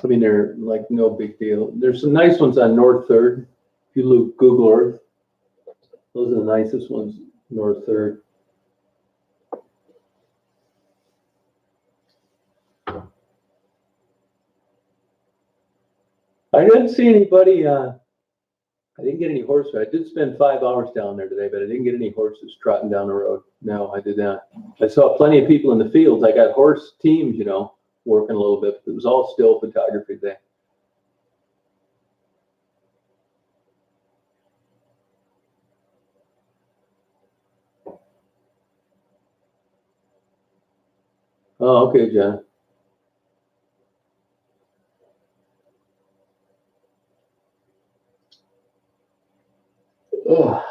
I mean, they're like no big deal. There's some nice ones on North Third. If you look Google Earth, those are the nicest ones, North Third. I didn't see anybody. I didn't get any horses. I did spend 5 hours down there today, but I didn't get any horses trotting down the road. No, I did not. I saw plenty of people in the fields. I got horse teams, working a little bit. But it was all still photography day. Oh, okay, John. Oh,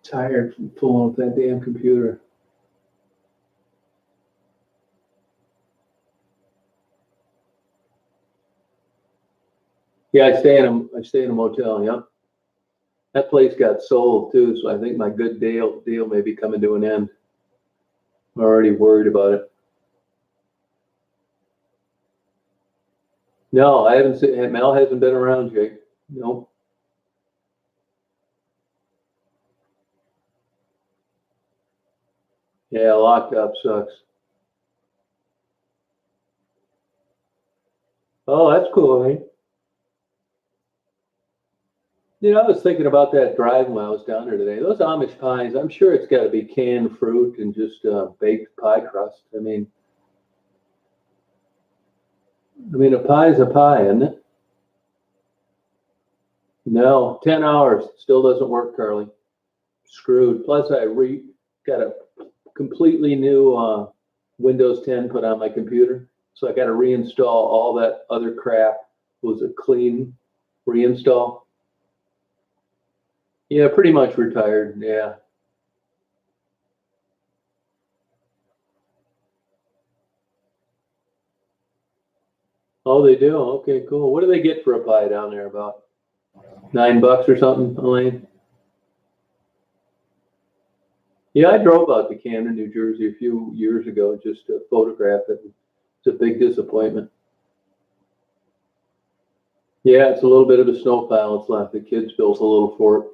tired from pulling up that damn computer. Yeah, I stay in a motel. Yeah, that place got sold too, so I think my good deal may be coming to an end. I'm already worried about it. No, I haven't seen Mel hasn't been around, Jake. No. Yeah, locked up sucks. Oh, that's cool, eh? I was thinking about that drive when I was down there today. Those Amish pies, I'm sure it's got to be canned fruit and just baked pie crust. I mean, a pie's a pie, isn't it? No, 10 hours still doesn't work, Carly. Screwed. Plus, got a completely new Windows 10 put on my computer, so I got to reinstall all that other crap. It was a clean reinstall. Yeah, pretty much retired. Yeah. Oh, they do. Okay, cool. What do they get for a pie down there? About $9 or something, Elaine? Yeah, I drove out to Camden, New Jersey a few years ago just to photograph it. It's a big disappointment. Yeah, it's a little bit of a snow pile that's left. The kids built a little fort.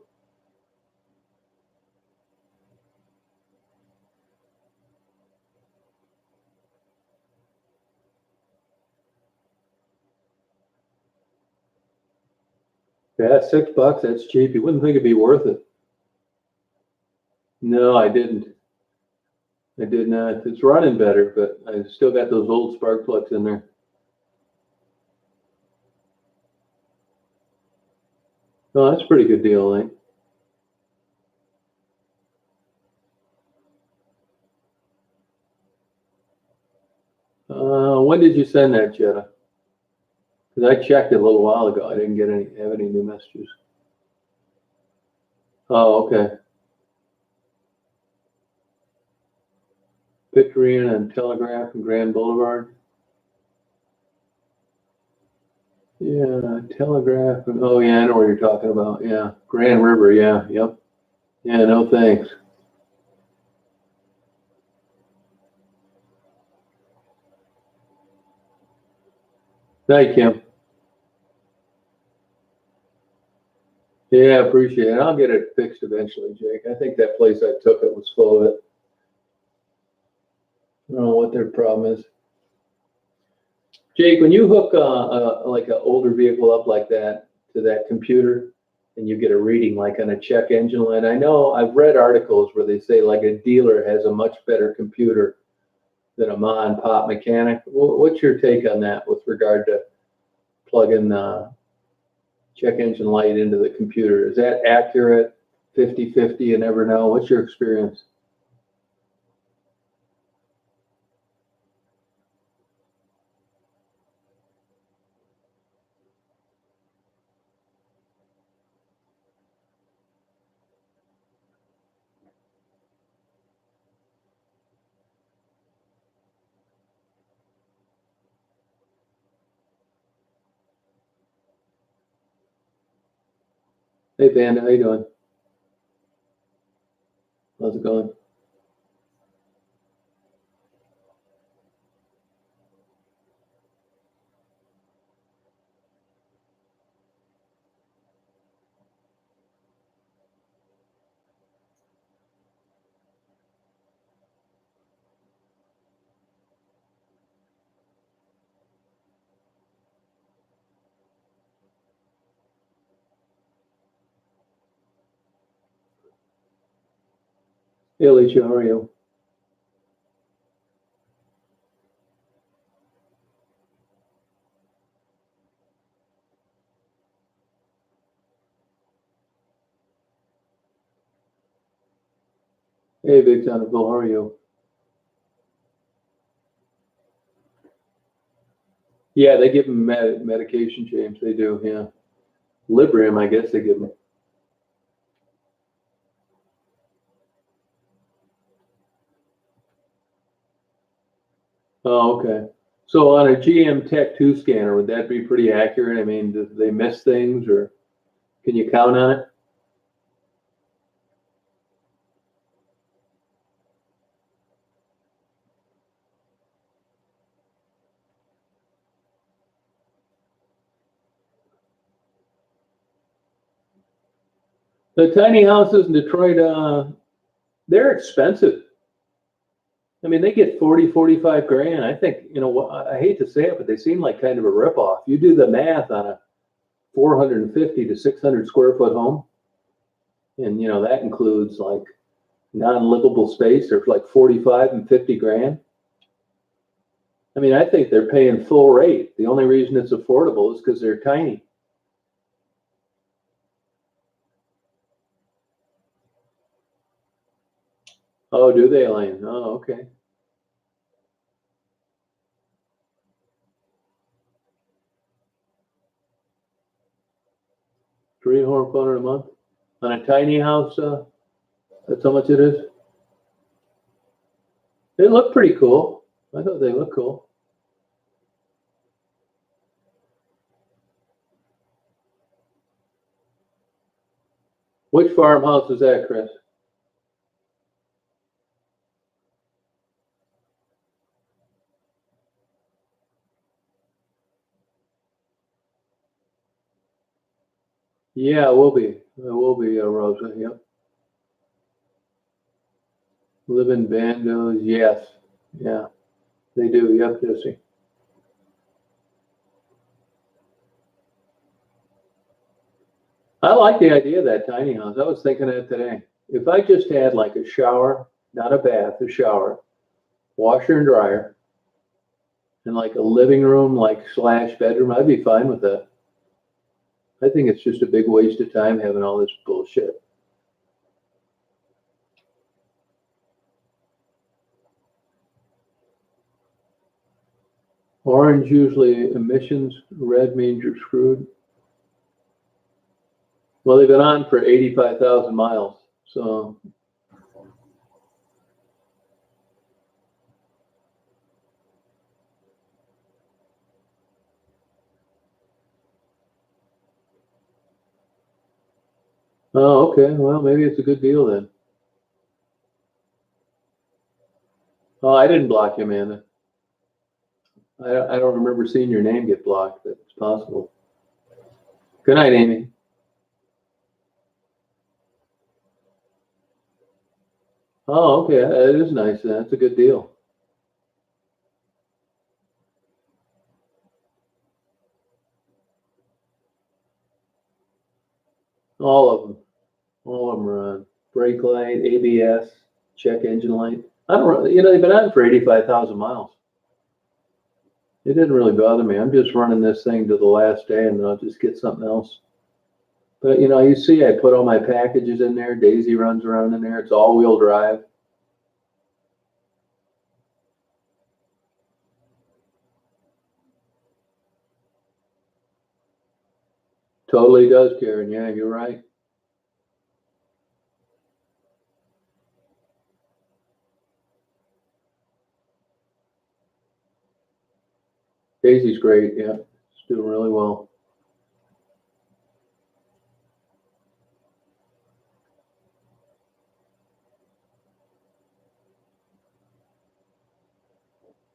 Yeah, $6. That's cheap. You wouldn't think it'd be worth it. No, I didn't. I did not. It's running better, but I still got those old spark plugs in there. Oh, that's a pretty good deal, eh? When did you send that, Jetta? Because I checked it a little while ago. I didn't have any new messages. Oh, okay. Pickering and Telegraph and Grand Boulevard. Yeah, Telegraph. Oh, yeah, I know what you're talking about. Yeah, Grand River. Yeah, yep. Yeah, no thanks. Thank you. Yeah, appreciate it. I'll get it fixed eventually, Jake. I think that place I took it was full of it. I don't know what their problem is. Jake, when you hook like an older vehicle up like that to that computer and you get a reading like on a check engine light, I know I've read articles where they say like a dealer has a much better computer than a mom and pop mechanic. What's your take on that with regard to plugging check engine light into the computer? Is that accurate? 50-50, you never know. What's your experience? Hey, Vanda, how you doing? How's it going? Hey, Alicia, how are you? Hey, Big Bill, how are you? Yeah, they give them medication, James. They do, yeah. Librium, I guess they give them. Oh, okay. So on a GM Tech 2 scanner, would that be pretty accurate? I mean, do they miss things, or can you count on it? The tiny houses in Detroit, they're expensive. I mean, they get 40, 45 grand. I think, I hate to say it, but they seem like kind of a ripoff. You do the math on a 450 to 600 square foot home, and, that includes like non-livable space. They're like 45 and 50 grand. I mean, I think they're paying full rate. The only reason it's affordable is because they're tiny. Oh, do they, Elaine? Oh, okay. $300 a month on a tiny house. That's how much it is. They look pretty cool. I thought they looked cool. Which farmhouse is that, Chris? Yeah, it will be. It will be, Rosa. Yep. Live in Bandos. Yes. Yeah, they do. Yep, Jesse. I like the idea of that tiny house. I was thinking of it today. If I just had like a shower, not a bath, a shower, washer and dryer, and like a living room, like slash bedroom, I'd be fine with that. I think it's just a big waste of time having all this bullshit. Orange usually emissions, red means you're screwed. Well, they've been on for 85,000 miles, so. Oh, okay. Well, maybe it's a good deal then. Oh, I didn't block you, Amanda. I don't remember seeing your name get blocked, but it's possible. Good night, Amy. Oh, okay. That is nice. That's a good deal. All of them. All of them are on. Brake light, ABS, check engine light. I don't really, they've been on for 85,000 miles. It didn't really bother me. I'm just running this thing to the last day and then I'll just get something else. But you see, I put all my packages in there. Daisy runs around in there. It's all-wheel drive. Totally does, Karen. Yeah, you're right. Daisy's great. Yeah, it's doing really well.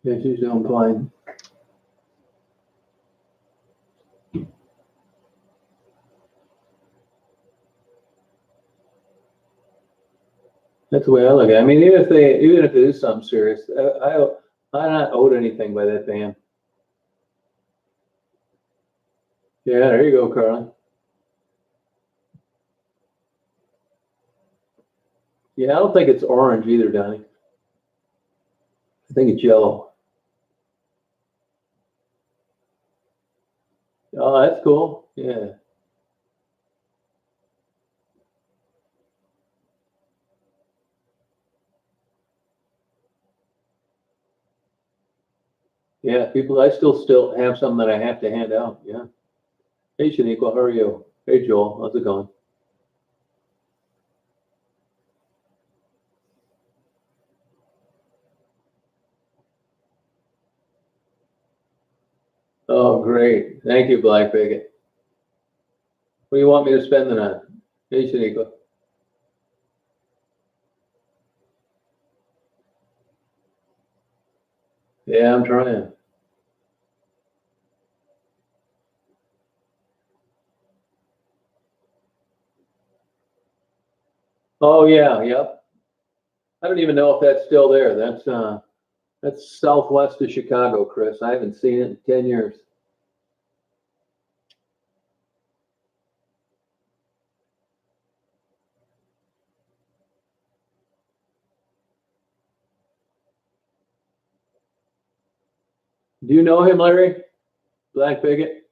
Yeah, she's doing fine. That's the way I look at it. I mean, even if it is something serious, I'm not owed anything by that van. Yeah, there you go, Carly. Yeah, I don't think it's orange either, Donnie. I think it's yellow. Oh, that's cool. Yeah. Yeah, people, I still have some that I have to hand out. Yeah. Hey, Shaniqua, how are you? Hey, Joel, how's it going? Oh, great. Thank you, Black Bigot. What do you want me to spend it on? Hey, Shaniqua. Yeah, I'm trying. Oh, yeah, yep. I don't even know if that's still there. That's southwest of Chicago, Chris. I haven't seen it in 10 years. Do you know him, Larry? Black Bigot?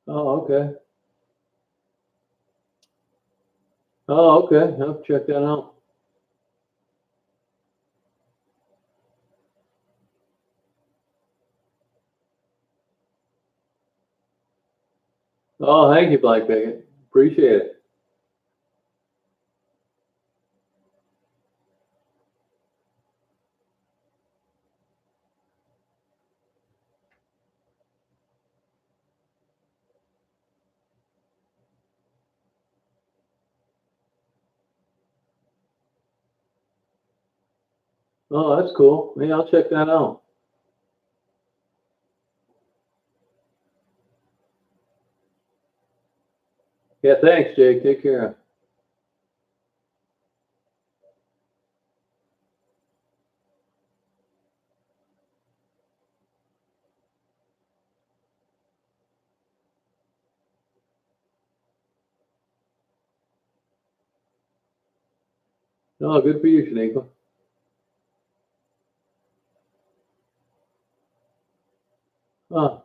Oh, okay. Oh, okay. I'll check that out. Oh, thank you, Black Bigot. Appreciate it. Oh, that's cool. Yeah, I'll check that out. Yeah, thanks, Jake. Take care. Oh, good for you, Shaniqua. Oh,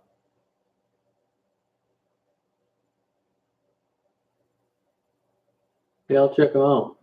yeah, I'll check them out.